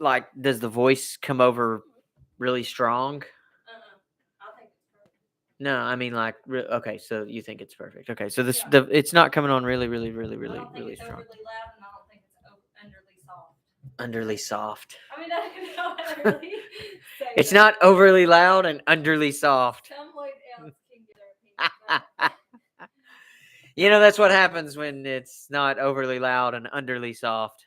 Like, does the voice come over really strong? I think it's perfect. No, I mean like okay, so you think it's perfect. Okay, so this Yeah. it's not coming on really, really, really, I really, don't think really it's strong. overly loud, and I don't think it's underly soft. Underly soft. I mean, I don't know how to really say It's that. not overly loud and underly soft. Someone else can get their opinion, but You know, that's what happens when it's not overly loud and underly soft.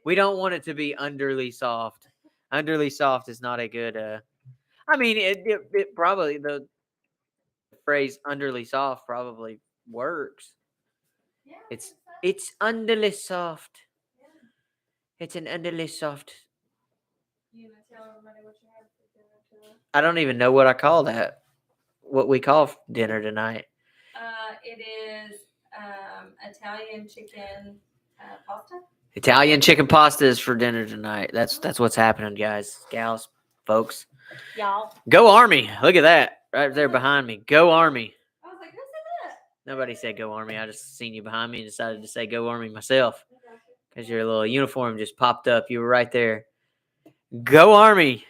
We don't want it to be underly soft. Underly soft is not a good. I mean, it probably the phrase underly soft probably works. yeah, I It's think so. it's underly soft. Yeah. It's an underly soft. You gonna tell everybody what you had for dinner tonight? I don't even know what I call that. What we call dinner tonight. It is Italian chicken pasta. Italian chicken pasta is for dinner tonight. That's what's happening, guys, gals, folks. Y'all. Go Army! Look at that right there behind me. Go Army! I was like, who said that? Nobody said go Army. I just seen you behind me and decided to say go Army myself I got you. because your little uniform just popped up. You were right there. Go Army!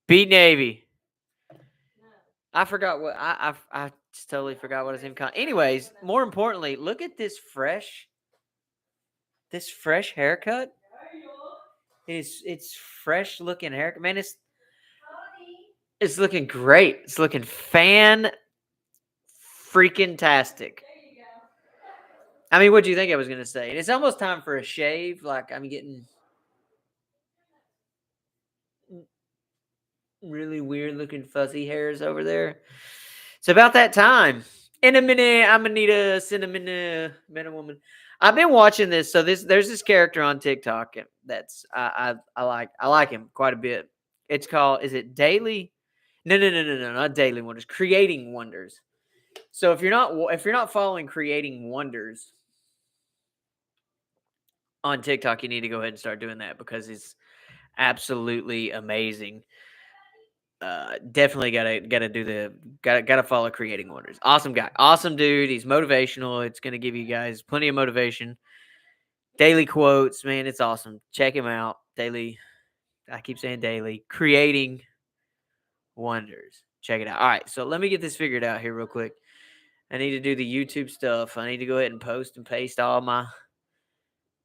Beat Navy. No. I forgot what I just totally forgot what his name called. Anyways, more importantly, look at this fresh haircut. It's fresh looking haircut. Man, it's looking great. It's looking fan freaking tastic. There you go. I mean, what do you think I was gonna say? It's almost time for a shave. Like I'm getting really weird looking fuzzy hairs over there. It's about that time. In a minute, I'm gonna need a cinnamon man and woman. I've been watching this. So there's this character on TikTok that's I like him quite a bit. It's called, is it Daily? No, not Daily Wonders. Creating Wonders. So if you're not following Creating Wonders on TikTok, you need to go ahead and start doing that because it's absolutely amazing. Definitely gotta do the gotta follow Creating Wonders. Awesome guy, awesome dude. He's motivational. It's gonna give you guys plenty of motivation. Daily quotes, man, it's awesome. Check him out. Daily, I keep saying daily. Creating Wonders. Check it out. All right, so let me get this figured out here real quick. I need to do the YouTube stuff. I need to go ahead and post and paste all my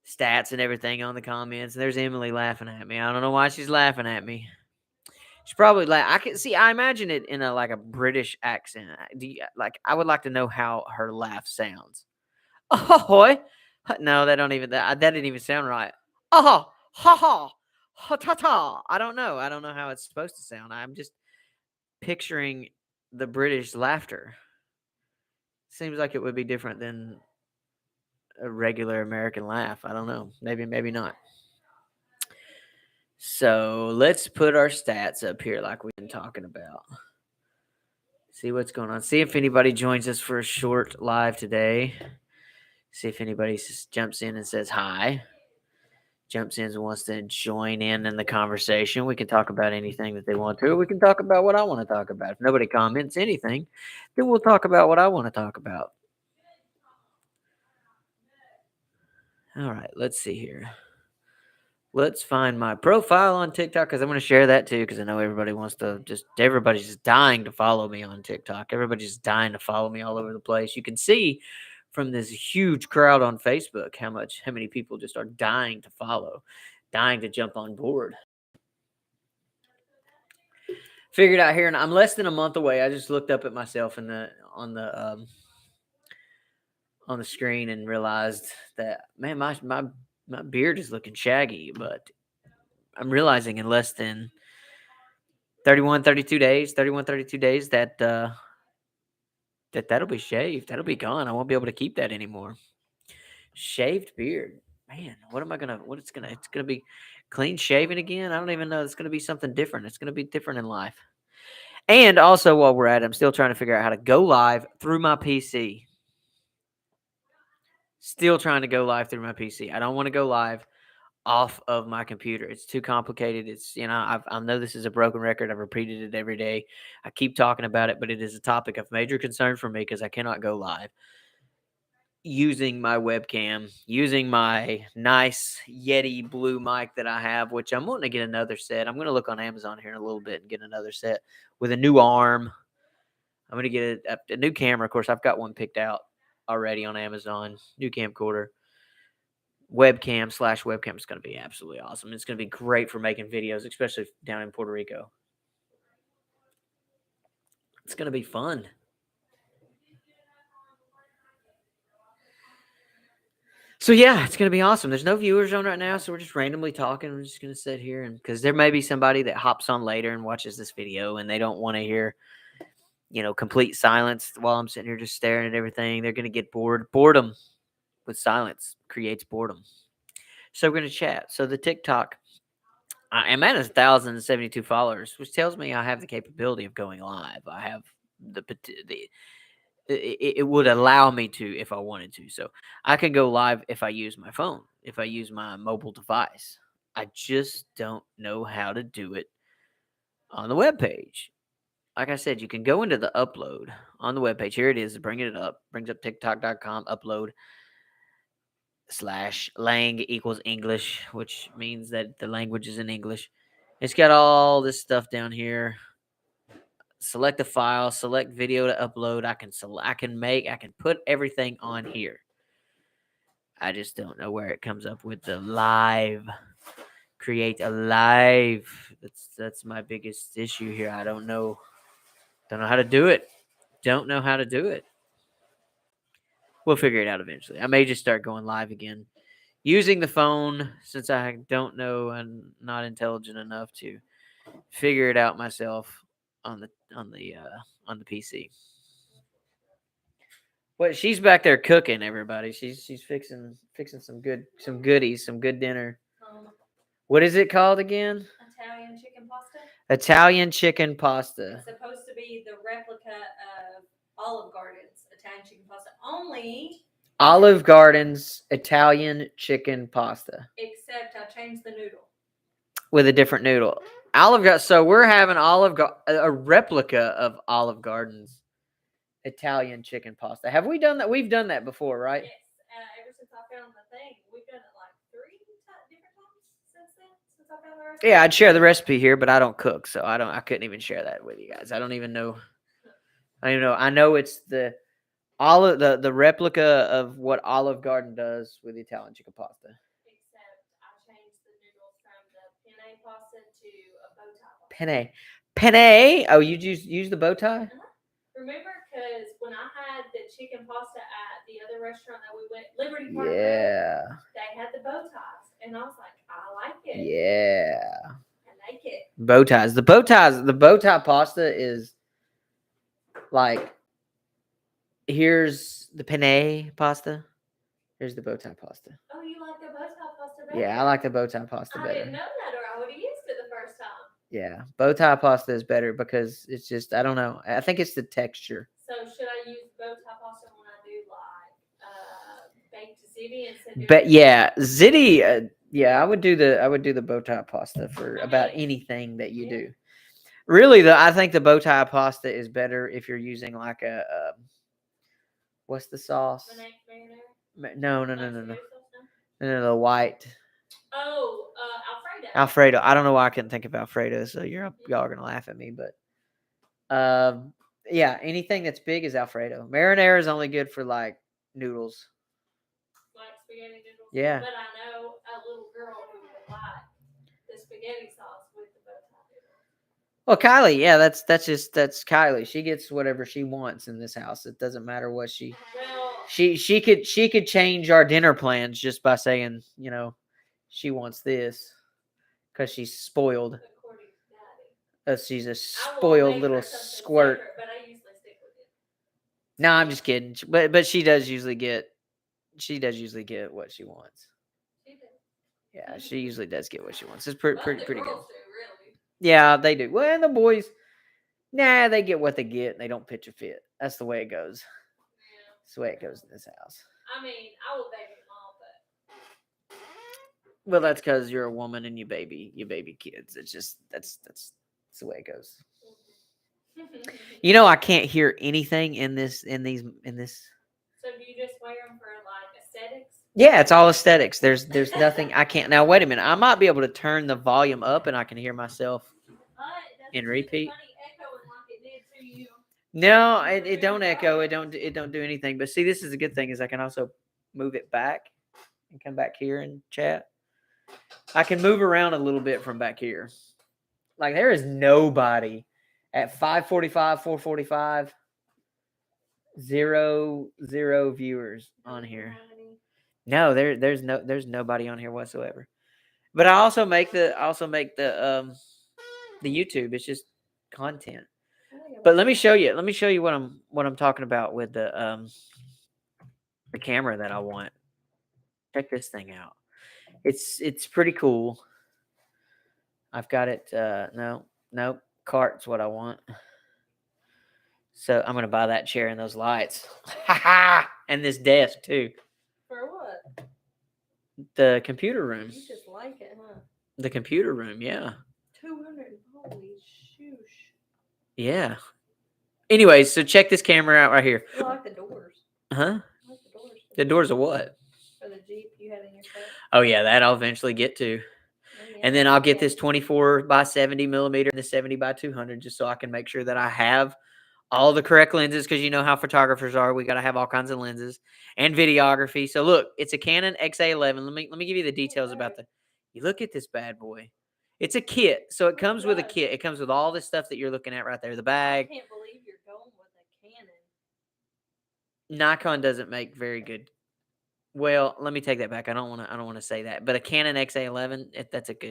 stats and everything on the comments. There's Emily laughing at me. I don't know why she's laughing at me. She's probably like, I can see. I imagine it in a like a British accent. Do you, like? I would like to know how her laugh sounds. Oh, no, that don't even that didn't even sound right. Oh, ha ha, ha ta ta. I don't know. I don't know how it's supposed to sound. I'm just picturing the British laughter. Seems like it would be different than a regular American laugh. I don't know. Maybe not. So let's put our stats up here like we've been talking about. See what's going on. See if anybody joins us for a short live today. See if anybody jumps in and says hi. Jumps in and wants to join in the conversation. We can talk about anything that they want to. We can talk about what I want to talk about. If nobody comments anything, then we'll talk about what I want to talk about. All right, let's see here. Let's find my profile on TikTok because I'm going to share that too because I know everybody's just dying to follow me on TikTok. Everybody's just dying to follow me all over the place. You can see from this huge crowd on Facebook how many people just are dying to follow, dying to jump on board. Figured out here, and I'm less than a month away. I just looked up at myself on the screen and realized that, man, my beard is looking shaggy, but I'm realizing in less than 32 days that'll be shaved. That'll be gone. I won't be able to keep that anymore. Shaved beard. Man, it's gonna be clean shaven again. I don't even know. It's gonna be something different. It's gonna be different in life. And also while we're at it, I'm still trying to figure out how to go live through my PC. Still trying to go live through my PC. I don't want to go live off of my computer. It's too complicated. It's, I know this is a broken record. I've repeated it every day. I keep talking about it, but it is a topic of major concern for me because I cannot go live. using my webcam, using my nice Yeti Blue mic that I have, which I'm wanting to get another set. I'm going to look on Amazon here in a little bit and get another set with a new arm. I'm going to get a new camera. Of course, I've got one picked out already on Amazon. New camcorder. Webcam/webcam is going to be absolutely awesome. It's going to be great for making videos, especially down in Puerto Rico. It's going to be fun. So yeah, it's gonna be awesome. There's no viewers on right now, so we're just randomly talking. We're just gonna sit here and because there may be somebody that hops on later and watches this video and they don't want to hear, complete silence while I'm sitting here just staring at everything. They're gonna get bored. Boredom with silence creates boredom. So we're gonna chat. So the TikTok, I am at 1,072 followers, which tells me I have the capability of going live. I have the it would allow me to if I wanted to. So I can go live if I use my phone, if I use my mobile device. I just don't know how to do it on the web page. Like I said, you can go into the upload on the web page. Here it is, bringing it up. Brings up TikTok.com, upload /lang equals English, which means that the language is in English. It's got all this stuff down here. Select the file, select video to upload. I can put everything on here. I just don't know where it comes up with the live. Create a live. That's my biggest issue here. I don't know how to do it. Don't know how to do it. We'll figure it out eventually. I may just start going live again using the phone since I don't know and not intelligent enough to figure it out myself on the PC. Well, she's back there cooking, everybody. She's fixing some goodies, some good dinner. What is it called again? Italian chicken pasta. Italian chicken pasta. It's supposed to be the replica of Olive Garden's Italian chicken pasta. Only Olive Garden's Italian chicken pasta. Except I changed the noodle. With a different noodle. So we're having a replica of Olive Garden's Italian chicken pasta. Have we done that? We've done that before, right? Yes. Ever since I found the thing, we've done it like 3 different times since then. Since I found the recipe. Yeah, I'd share the recipe here, but I don't cook, so I couldn't even share that with you guys. I don't even know. I know it's the replica of what Olive Garden does with the Italian chicken pasta. Except I changed the noodles from the penne pasta to a bow tie pasta. Penne. Oh, you use the bow tie? Remember, because when I had the chicken pasta at the other restaurant that we went, Liberty Park, they had the bow ties, and I was like, I like it. Yeah. I like it. Bow ties. The bow tie pasta is like, here's the penne pasta. Here's the bow tie pasta. Oh, you like the bow tie pasta better? Yeah, I like the bow tie pasta better. I didn't know that, or I would have used it the first time. Yeah, bow tie pasta is better because it's just, I don't know. I think it's the texture. So should I use bow tie pasta when I do like baked ziti instead of? Yeah, ziti. Yeah, I would do the bow tie pasta for about anything that you do. Really, I think the bow tie pasta is better if you're using like a what's the sauce? No. The white. Oh, Alfredo. Alfredo. I don't know why I couldn't think of Alfredo. So y'all are gonna laugh at me, but yeah, anything that's big is Alfredo. Marinara is only good for like noodles. Like spaghetti noodles. Yeah. But I know a little girl who would like the spaghetti sauce with the bow tie noodles. Well, Kylie, yeah, that's Kylie. She gets whatever she wants in this house. It doesn't matter what she. Well, she could change our dinner plans just by saying, she wants this because she's spoiled. according to Daddy. She's a I will spoiled make little her something squirt. separate, but I usually stick with it. No, I'm just kidding. But she does usually get what she wants. She does. Yeah, she usually does get what she wants. It's pretty good. Do, really. Yeah, they do. Well, and the boys, they get what they get. And they don't pitch a fit. That's the way it goes. Yeah. That's the way it goes in this house. I mean, I will baby them all, but. Well, that's because you're a woman and you baby kids. It's just that's the way it goes. I can't hear anything in this. So do you just wear them for aesthetics. Yeah, it's all aesthetics. There's nothing I can't. Now wait a minute. I might be able to turn the volume up and I can hear myself in repeat. No, it don't echo. It don't do anything. But see, this is a good thing is I can also move it back and come back here and chat. I can move around a little bit from back here. Like there is nobody at 5:45, 4:45. 0 viewers on here. No, there's nobody on here whatsoever. But I also make the YouTube. It's just content. But let me show you. Let me show you what I'm talking about with the camera that I want. Check this thing out. It's pretty cool. I've got it. No, cart's what I want. So I'm gonna buy that chair and those lights. And this desk too. For what? The computer room. You just like it, huh? The computer room, yeah. 200. Holy shoosh. Yeah. Anyways, so check this camera out right here. I like the doors. Huh? I like the doors. The doors are what? For the Jeep you had in your truck. Oh yeah, that I'll eventually get to. And then I'll get this 24 by 70 millimeter and the 70 by 200 just so I can make sure that I have all the correct lenses because you know how photographers are. We got to have all kinds of lenses and videography. So look, it's a Canon XA11. Let me give you the details about the. You look at this bad boy. It's a kit, so it comes with a kit. It comes with all this stuff that you're looking at right there. The bag. I can't believe you're going with a Canon. Nikon doesn't make very good. Well, let me take that back. I don't want to say that. But a Canon XA11,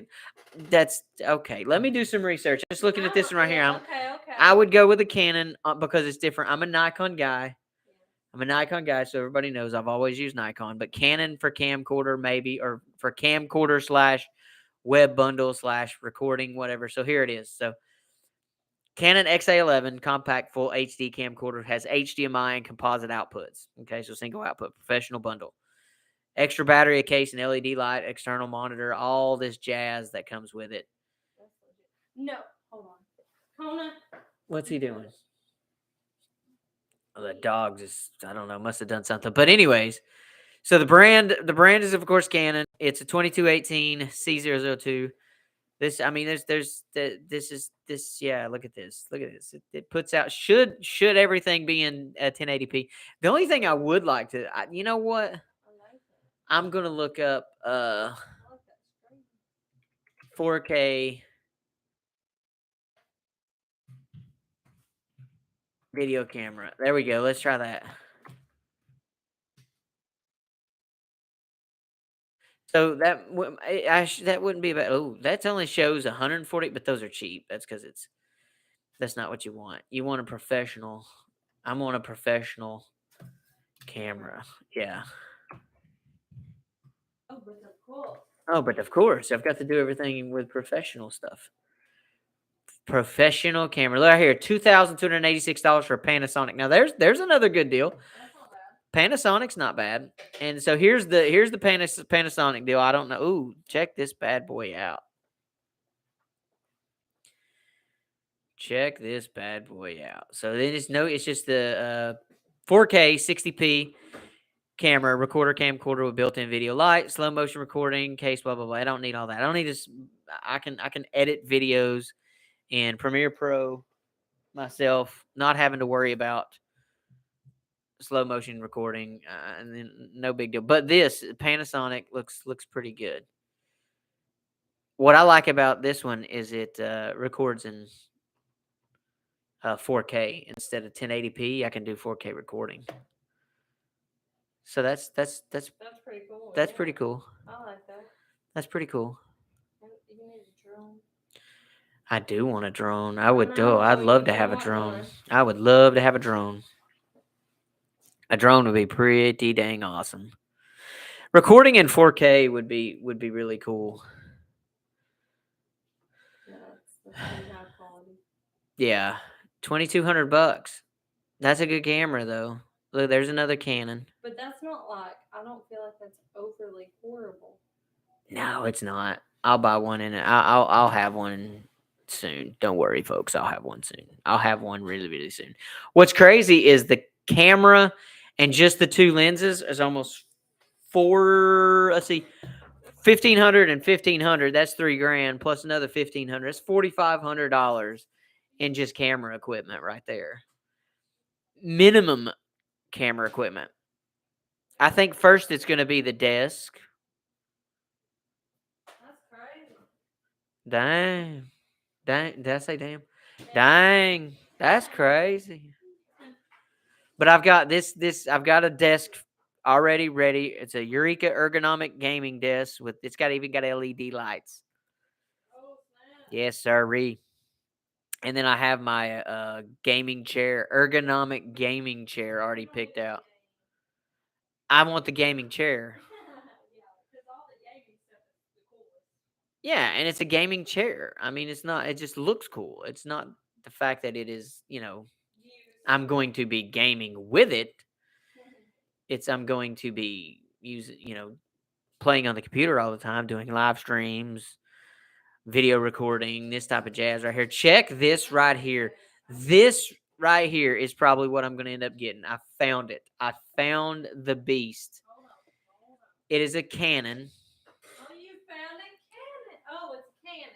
that's okay. Let me do some research. Just looking at this one right here. Okay. I would go with a Canon because it's different. I'm a Nikon guy. So everybody knows I've always used Nikon. But Canon for camcorder maybe, or for camcorder / web bundle / recording, whatever. So here it is. So Canon XA11 compact full HD camcorder has HDMI and composite outputs. Okay, so single output, professional bundle. Extra battery, a case, an LED light, external monitor, all this jazz that comes with it. No, hold on. Kona. What's he doing? Oh, the dog just, I don't know, must have done something. But anyways, so the brand is of course Canon. It's a 2218 C002. This, I mean, yeah, look at this. It puts out, should everything be in 1080p. The only thing I would like to, you know what? I'm going to look up 4K video camera. There we go. Let's try that. So that wouldn't be bad. Oh, that only shows 140, but those are cheap. That's because that's not what you want. You want a professional. I'm on a professional camera. Yeah. Oh, but of course, I've got to do everything with professional stuff. Professional camera. Look right here, $2,286 for a Panasonic. Now there's another good deal. Panasonic's not bad. And so here's the Panasonic deal. I don't know. Ooh, check this bad boy out. Check this bad boy out. So then it's just the 4K 60p camera, camcorder with built-in video light, slow motion recording, case, blah blah blah. I don't need all that. I don't need this. I can edit videos in Premiere Pro myself, not having to worry about slow motion recording, and then no big deal. But this Panasonic looks pretty good. What I like about this one is it records in 4K instead of 1080p. I can do 4K recording. So that's pretty cool. That's pretty cool. I like that. That's pretty cool. You need a drone. I do want a drone. I'd love to have a drone. I would love to have a drone. A drone would be pretty dang awesome. Recording in 4K would be really cool. Yeah, that's high quality. Yeah, $2,200. That's a good camera though. Look, there's another Canon. But that's not like, I don't feel like that's overly horrible. No, it's not. I'll buy one and I'll have one soon. Don't worry, folks. I'll have one soon. I'll have one really, really soon. What's crazy is the camera and just the two lenses is almost let's see, 1,500 and 1,500. That's $3,000 plus another 1,500. That's $4,500 in just camera equipment right there. Minimum camera equipment. I think first it's going to be the desk. That's crazy. Dang. Did I say damn? Dang. That's crazy. But I've got I've got a desk already ready. It's a Eureka ergonomic gaming desk it's even got LED lights. Oh, snap. Yes, sirree. And then I have my gaming chair, ergonomic gaming chair already picked out. I want the gaming chair. Yeah, and it's a gaming chair. I mean, it just looks cool. It's not the fact that it is, I'm going to be gaming with it. I'm going to be playing on the computer all the time, doing live streams, video recording, this type of jazz right here. Check this right here. This right here is probably what I'm going to end up getting. I found it. I found the beast. It is a Canon. Oh, you found a Canon. Oh, it's a Canon.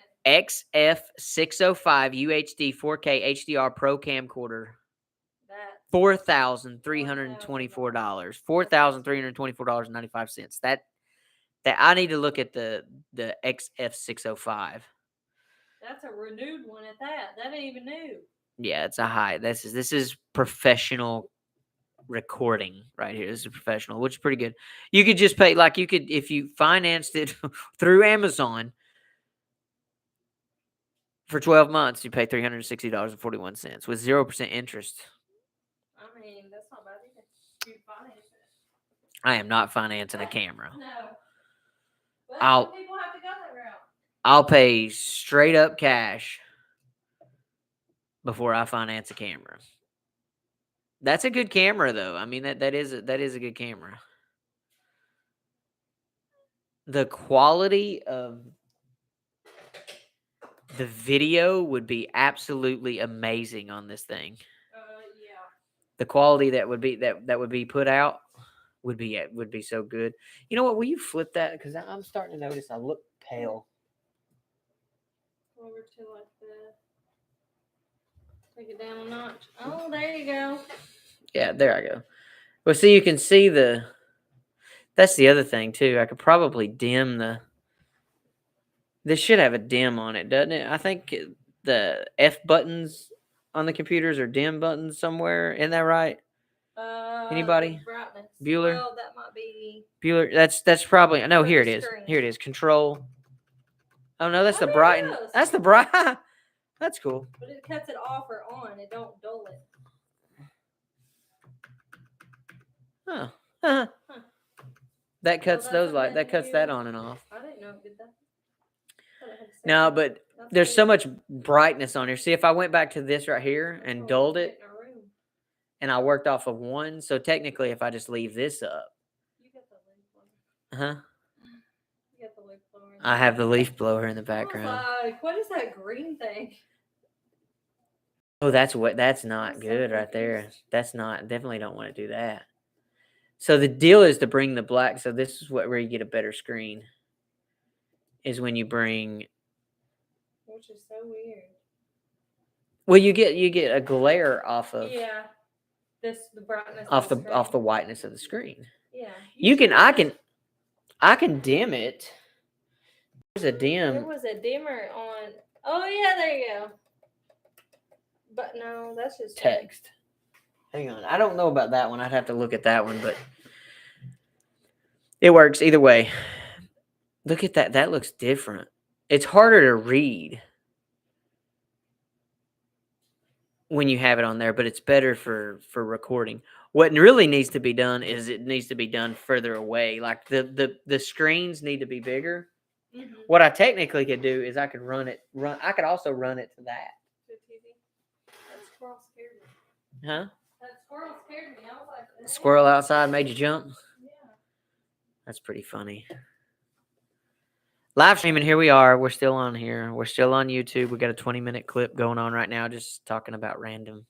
XF605 UHD 4K HDR Pro camcorder. $4,324. $4,324.95. That I need to look at the XF605. That's a renewed one at that. That ain't even new. Yeah, it's a high. This is professional recording right here. This is professional, which is pretty good. You could just pay if you financed it through Amazon for 12 months, you pay $360.41 with 0% interest. I mean, that's not bad either. You finance it. I am not financing a camera. No. But I'll- some people have to go that route. I'll pay straight up cash before I finance a camera. That's a good camera, though. I mean, that is a good camera. The quality of the video would be absolutely amazing on this thing. Yeah. The quality that would be put out would be so good. You know what? Will you flip that? Because I'm starting to notice I look pale. Over to like this. Take it down a notch. Oh, there you go. Yeah, there I go. Well, see, you can see that's the other thing too. I could probably dim this should have a dim on it, doesn't it? I think the F buttons on the computers are dim buttons somewhere. Isn't that right? Anybody? Brightness. Bueller? Well, that might be Bueller. That's probably no. For Here it the is. screen. Here it is. Control. Oh no, that's Oh, the there it brighten. is. That's the bright. That's cool. But it cuts it off or on. It don't dull it. Huh. Huh. That cuts that's those a light. That cuts that menu. on and off. I didn't know it did that. Thought it had to say No, that. but That's there's weird. so much brightness on here. See, if I went back to this right here That's and what dulled we it, get in our room. and I worked off of one, so technically, if I just leave this up, You got the leaf blower. huh? You got the leaf blower. I have the leaf blower in the I was background. like, what is that green thing? Oh, that's not I'm so good right there. confused. That's not, definitely don't want to do that. So the deal is to bring the black. So this is where you get a better screen. Is when you bring. Which is so weird. Well, you get a glare off of Yeah. The brightness off of the whiteness of the screen. Yeah. I can dim it. There's a dim. There was a dimmer on. Oh yeah, there you go. But no, that's just Text. Hang on. I don't know about that one. I'd have to look at that one, but it works either way. Look at that. That looks different. It's harder to read when you have it on there, but it's better for recording. What really needs to be done is it needs to be done further away. Like the screens need to be bigger. Mm-hmm. What I technically could do is I could I could also run it to that. That squirrel scared me. Huh? That squirrel scared me. I was like, The squirrel outside made you jump? Yeah. That's pretty funny. Live streaming, here we are. We're still on here. We're still on YouTube. We got a 20-minute clip going on right now, just talking about random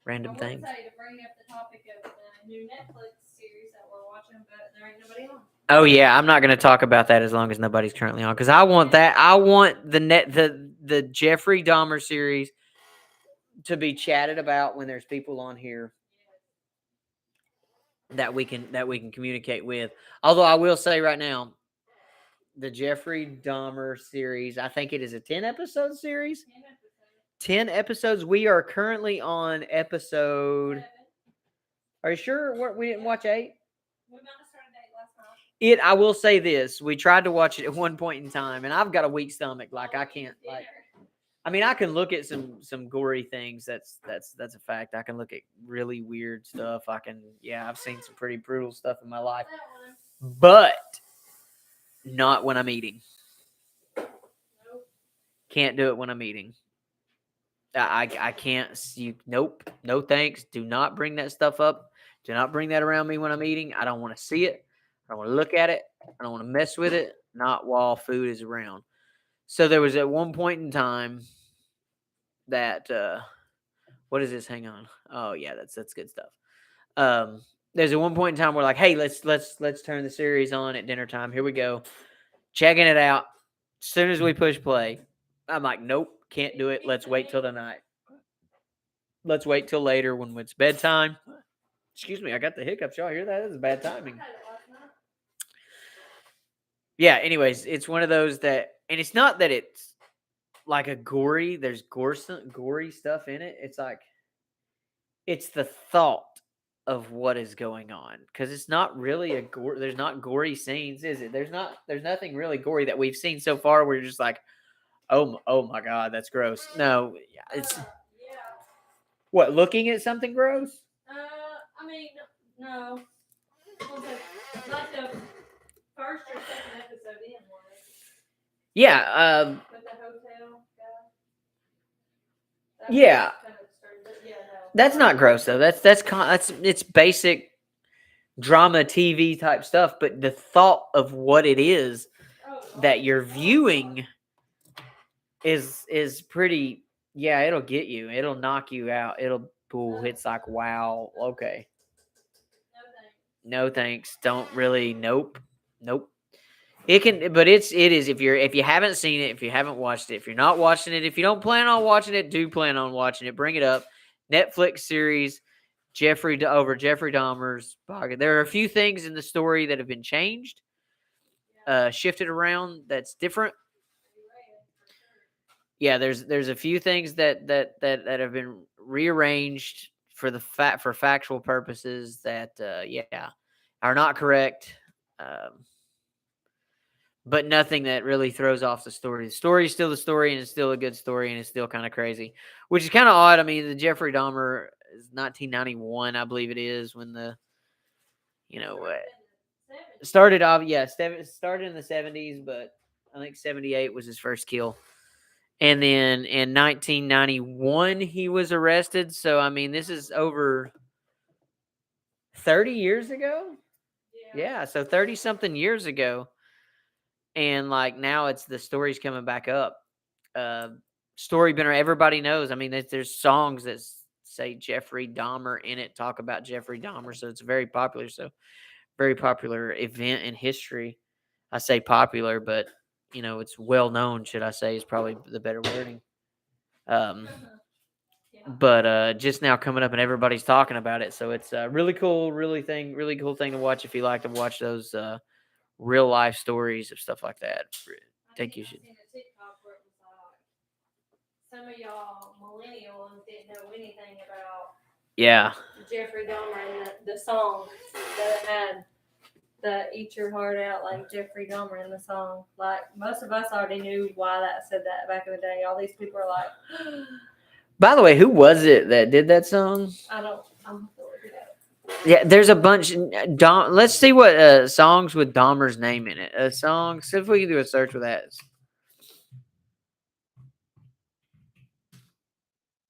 I would things. say to bring up the topic of the new Netflix series that we're watching, but there ain't nobody on. Oh yeah, I'm not going to talk about that as long as nobody's currently on because I want that. I want the Jeffrey Dahmer series to be chatted about when there's people on here that we can communicate with. Although I will say right now, the Jeffrey Dahmer series, I think it is a 10-episode series. 10 episodes. We are currently on episode. Are you sure we didn't watch 8? We might have started 8 last night. I will say this. We tried to watch it at one point in time, and I've got a weak stomach. Like I can't I mean, I can look at some gory things. That's a fact. I can look at really weird stuff. I've seen some pretty brutal stuff in my life. But not when I'm eating. Nope. Can't do it when I'm eating. I can't. Nope. No thanks. Do not bring that stuff up. Do not bring that around me when I'm eating. I don't want to see it. I don't want to look at it. I don't want to mess with it. Not while food is around. So there was at one point in time that what is this? Hang on. Oh yeah, that's good stuff. There's at one point in time we're like, hey, let's turn the series on at dinner time. Here we go. Checking it out. As soon as we push play, I'm like, nope, can't do it. Let's wait till tonight. Let's wait till later when it's bedtime. Excuse me, I got the hiccups. Y'all hear that? This is bad timing. Yeah, anyways, it's one of those that, and it's not that it's like there's gory stuff in it. It's like, it's the thought of what is going on. Because it's not really there's not gory scenes, is it? There's nothing really gory that we've seen so far where you're just like, oh my God, that's gross. No, it's what, looking at something gross? I mean, no. Like the first or second episode in one. Yeah. With the hotel guy. Yeah. No. That's not gross though. That's it's basic drama TV type stuff. But the thought of what it is that you're viewing is pretty. Yeah, it'll get you. It'll knock you out. It's like, wow, okay. No thanks. Don't really. Nope. It can, but it is if you haven't seen it, if you haven't watched it, if you're not watching it, if you don't plan on watching it, do plan on watching it. Bring it up. Netflix series, Jeffrey Dahmer's pocket. There are a few things in the story that have been changed, shifted around. That's different. Yeah, there's a few things that have been rearranged for factual purposes that are not correct. But nothing that really throws off the story. The story is still the story, and it's still a good story, and it's still kind of crazy, which is kind of odd. I mean, the Jeffrey Dahmer is 1991, I believe it is, when started off. Yeah, started in the 70s, but I think 78 was his first kill. And then in 1991, he was arrested. So, I mean, this is over 30 years ago. Yeah, so 30-something years ago. And like now the story's coming back up. Story been everybody knows. I mean, there's songs that say Jeffrey Dahmer in it, talk about Jeffrey Dahmer. So it's very popular. So very popular event in history. I say popular, but it's well known, should I say, is probably the better wording. But just now coming up and everybody's talking about it. So it's really cool, really cool thing to watch if you like to watch those real life stories of stuff like that. I think you should. Some of y'all millennials didn't know anything about Jeffrey Dahmer and the song that had the "Eat Your Heart Out" like Jeffrey Dahmer in the song. Like most of us already knew why that said that back in the day. All these people are like. By the way, who was it that did that song? Yeah, there's a bunch. Let's see what songs with Dahmer's name in it. A song. See if we can do a search with that.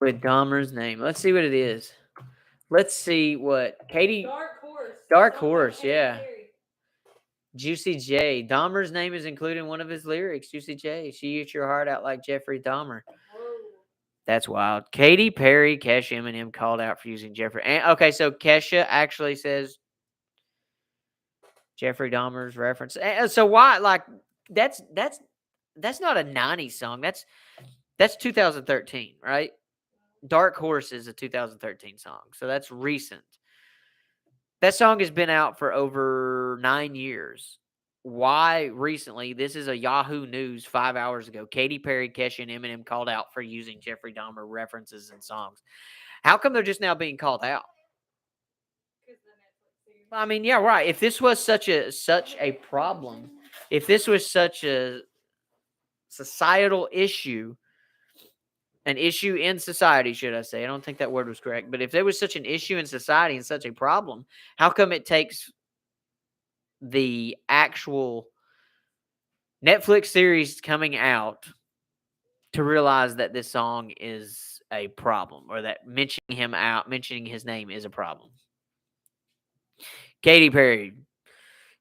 With Dahmer's name. Let's see what it is. Let's see what Katie. Dark Horse. Yeah. Juicy J. Dahmer's name is included in one of his lyrics. Juicy J. She eats your heart out like Jeffrey Dahmer. That's wild. Katy Perry, Kesha, Eminem called out for using Jeffrey. And, okay, so Kesha actually says Jeffrey Dahmer's reference. So why, like, that's not a 90s song. That's 2013, right? Dark Horse is a 2013 song. So that's recent. That song has been out for over 9 years. Why recently? This is a Yahoo News 5 hours ago. Katy Perry, Kesha, and Eminem called out for using Jeffrey Dahmer references in songs. How come they're just now being called out? I mean, yeah, right. If this was such a problem, if this was such a societal issue, an issue in society, should I say? I don't think that word was correct. But if there was such an issue in society and such a problem, how come it takes the actual Netflix series coming out to realize that this song is a problem, or that mentioning his name is a problem? Katy Perry,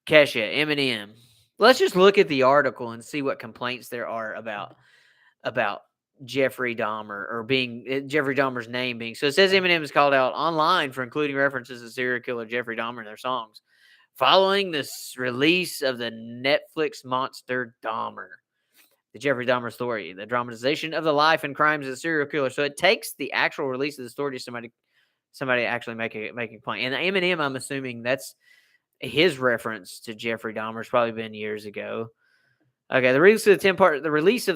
Kesha, Eminem. Let's just look at the article and see what complaints there are about Jeffrey Dahmer, or being Jeffrey Dahmer's name being. So it says Eminem is called out online for including references to serial killer Jeffrey Dahmer in their songs, following this release of the Netflix monster Dahmer, the Jeffrey Dahmer story, the dramatization of the life and crimes of the serial killer. So it takes the actual release of the story to somebody actually make a complaint. And Eminem, I'm assuming that's his reference to Jeffrey Dahmer. Has probably been years ago. Okay, the release of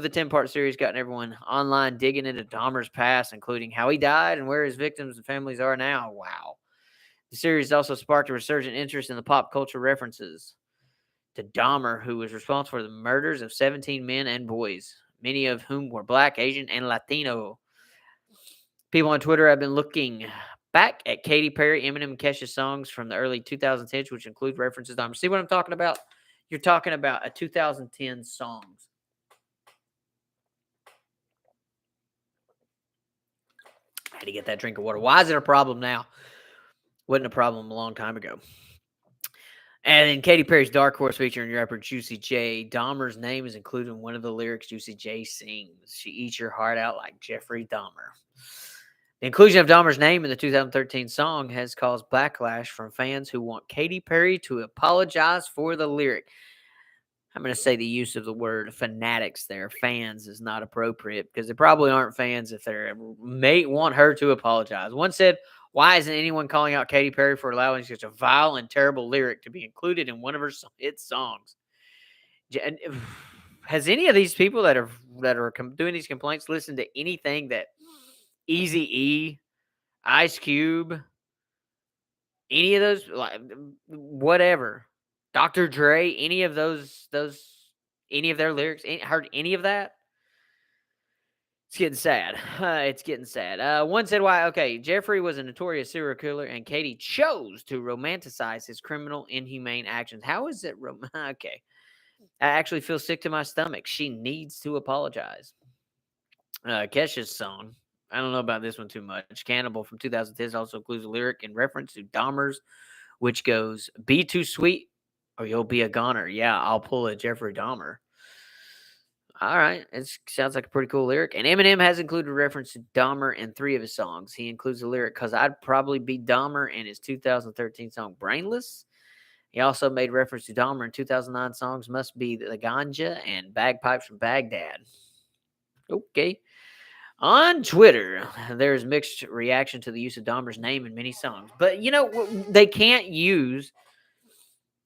the 10-part series got everyone online digging into Dahmer's past, including how he died and where his victims and families are now. Wow. The series also sparked a resurgent interest in the pop culture references to Dahmer, who was responsible for the murders of 17 men and boys, many of whom were Black, Asian, and Latino. People on Twitter have been looking back at Katy Perry, Eminem, and Kesha's songs from the early 2010s, which include references to Dahmer. See what I'm talking about? You're talking about a 2010 songs. I had to get that drink of water. Why is it a problem now? Wasn't a problem a long time ago. And in Katy Perry's Dark Horse featuring rapper Juicy J, Dahmer's name is included in one of the lyrics Juicy J sings. She eats your heart out like Jeffrey Dahmer. The inclusion of Dahmer's name in the 2013 song has caused backlash from fans who want Katy Perry to apologize for the lyric. I'm going to say the use of the word fanatics there, fans, is not appropriate, because they probably aren't fans if they may want her to apologize. One said, "Why isn't anyone calling out Katy Perry for allowing such a vile and terrible lyric to be included in one of her hit songs?" Has any of these people that are doing these complaints listened to anything that Eazy-E, Ice Cube, any of those, like, whatever, Dr. Dre, any of those, any of their lyrics, heard any of that? It's getting sad. It's getting sad. One said, "Why? Okay, Jeffrey was a notorious serial killer, and Katy chose to romanticize his criminal, inhumane actions." How is it? Okay, I actually feel sick to my stomach. She needs to apologize. Kesha's song. I don't know about this one too much. Cannibal from 2010 also includes a lyric in reference to Dahmer's, which goes, "Be too sweet or you'll be a goner." Yeah, I'll pull a Jeffrey Dahmer. All right. It sounds like a pretty cool lyric. And Eminem has included a reference to Dahmer in 3 of his songs. He includes a lyric, "Cause I'd probably be Dahmer," in his 2013 song Brainless. He also made reference to Dahmer in 2009 songs Must Be the Ganja and Bagpipes from Baghdad. Okay. On Twitter, there's mixed reaction to the use of Dahmer's name in many songs. But, they can't use.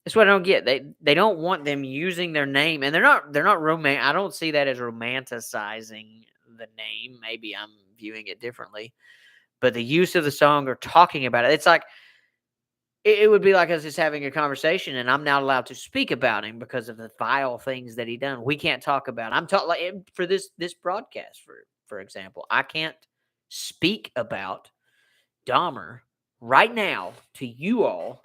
That's what I don't get. They don't want them using their name, and they're not I don't see that as romanticizing the name. Maybe I'm viewing it differently. But the use of the song or talking about it, it's like it would be like us just having a conversation, and I'm not allowed to speak about him because of the vile things that he done. We can't talk about it. I'm talking like for this broadcast, for example, I can't speak about Dahmer right now to you all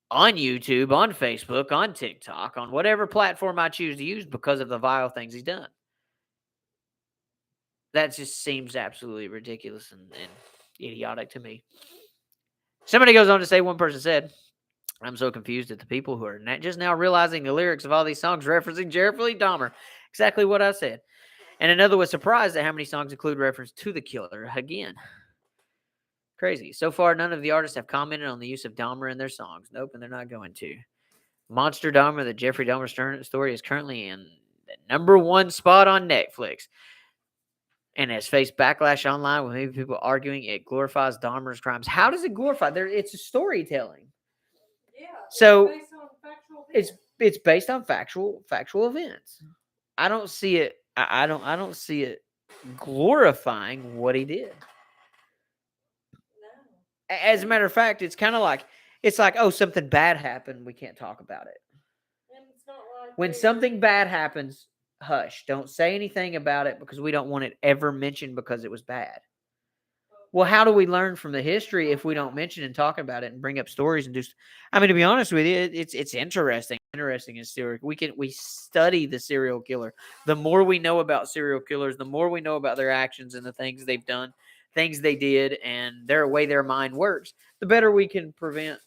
on YouTube, on Facebook, on TikTok, on whatever platform I choose to use, because of the vile things he's done. That just seems absolutely ridiculous and idiotic to me. Somebody goes on to say, one person said, "I'm so confused at the people who are just now realizing the lyrics of all these songs referencing Jeffrey Dahmer." Exactly what I said. And another was surprised at how many songs include reference to the killer. Again, crazy. So far, none of the artists have commented on the use of Dahmer in their songs. Nope, and they're not going to. Monster Dahmer, the Jeffrey Dahmer story, is currently in the #1 spot on Netflix and has faced backlash online with many people arguing it glorifies Dahmer's crimes. How does it glorify? It's a storytelling. Yeah. So based on factual events. it's based on factual events. I don't see it. I don't see it glorifying what he did. No. As a matter of fact, it's kind of like oh, something bad happened, we can't talk about it. And it's not like When something bad happens, hush, don't say anything about it because we don't want it ever mentioned because it was bad. Well, how do we learn from the history if we don't mention and talk about it and bring up stories and just? I mean, to be honest with you, it's interesting. Interesting in serial. We study the serial killer. The more we know about serial killers, the more we know about their actions and the things they've done, things they did, and their way their mind works. The better we can prevent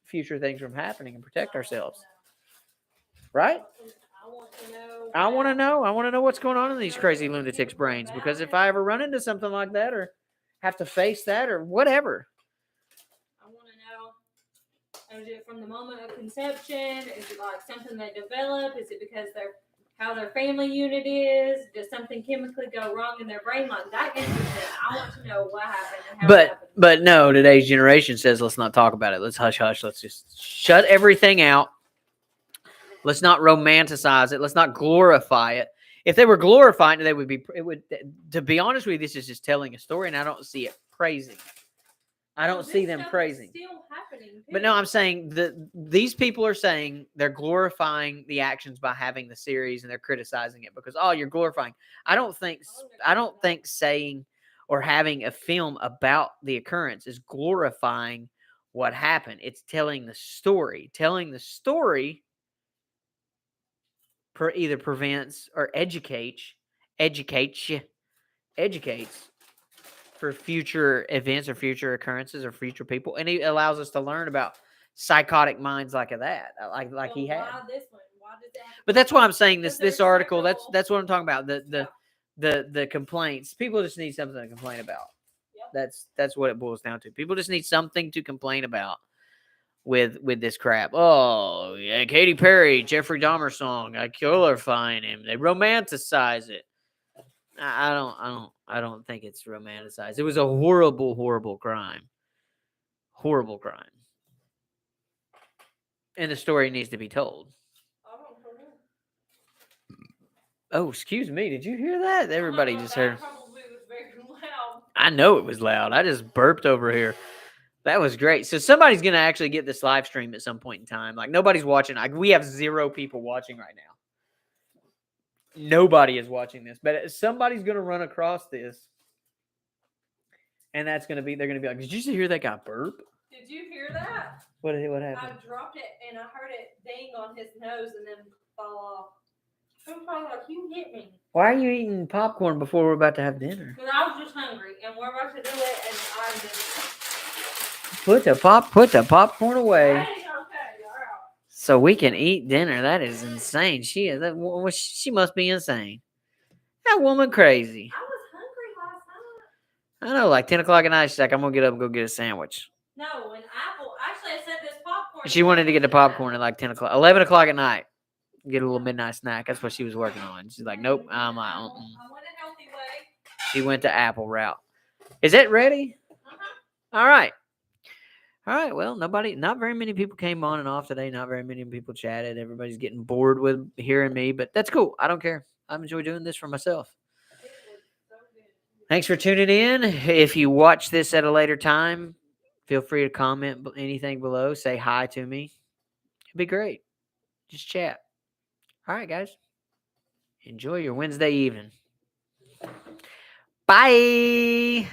future things from happening and protect ourselves. Right? I want to know. I want to know what's going on in these crazy lunatics' brains because if I ever run into something like that or have to face that or whatever. I want to know, is it from the moment of conception? Is it like something they develop? Is it because how their family unit is? Does something chemically go wrong in their brain? Like that interesting. I want to know what happened and how it happened. But no, today's generation says let's not talk about it. Let's hush. Let's just shut everything out. Let's not romanticize it. Let's not glorify it. If they were glorifying it, to be honest with you, this is just telling a story, and I don't see it praising. I don't see them praising. Still happening. But no, I'm saying these people are saying they're glorifying the actions by having the series, and they're criticizing it because you're glorifying. I don't think saying or having a film about the occurrence is glorifying what happened. It's telling the story. Telling the story either prevents or educates for future events or future occurrences or future people, and it allows us to learn about psychotic minds like that, like he had. Why this one? Why did that happen? But that's why I'm saying this article. That's what I'm talking about. The complaints. People just need something to complain about. Yep. That's what it boils down to. People just need something to complain about. With this crap. Oh, yeah, Katy Perry, Jeffrey Dahmer song. I glorifying him. They romanticize it. I don't think it's romanticized. It was a horrible crime. Horrible crime. And the story needs to be told. Oh, excuse me. Did you hear that? Everybody just heard. Probably was very loud. I know it was loud. I just burped over here. That was great. So somebody's going to actually get this live stream at some point in time. Like nobody's watching. We have 0 people watching right now. Nobody is watching this, but somebody's going to run across this. And they're going to be like, did you just hear that guy burp? Did you hear that? What happened? I dropped it and I heard it ding on his nose and then fall off. I'm probably like, you hit me. Why are you eating popcorn before we're about to have dinner? Because I was just hungry and we're about to do it and I'm just... Put the popcorn away. Okay, all right. So we can eat dinner. That is insane. She must be insane. That woman crazy. I was hungry last night. I know, like 10 o'clock at night, she's like, I'm going to get up and go get a sandwich. No, when actually I said this popcorn. She wanted to get the popcorn at like 10 o'clock, 11 o'clock at night. Get a little midnight snack. That's what she was working on. She's like, nope. I'm like, I went a healthy way. She went the Apple route. Is it ready? Uh-huh. All right. Well, not very many people came on and off today. Not very many people chatted. Everybody's getting bored with hearing me, but that's cool. I don't care. I enjoy doing this for myself. Thanks for tuning in. If you watch this at a later time, feel free to comment anything below. Say hi to me. It'd be great. Just chat. All right, guys. Enjoy your Wednesday evening. Bye.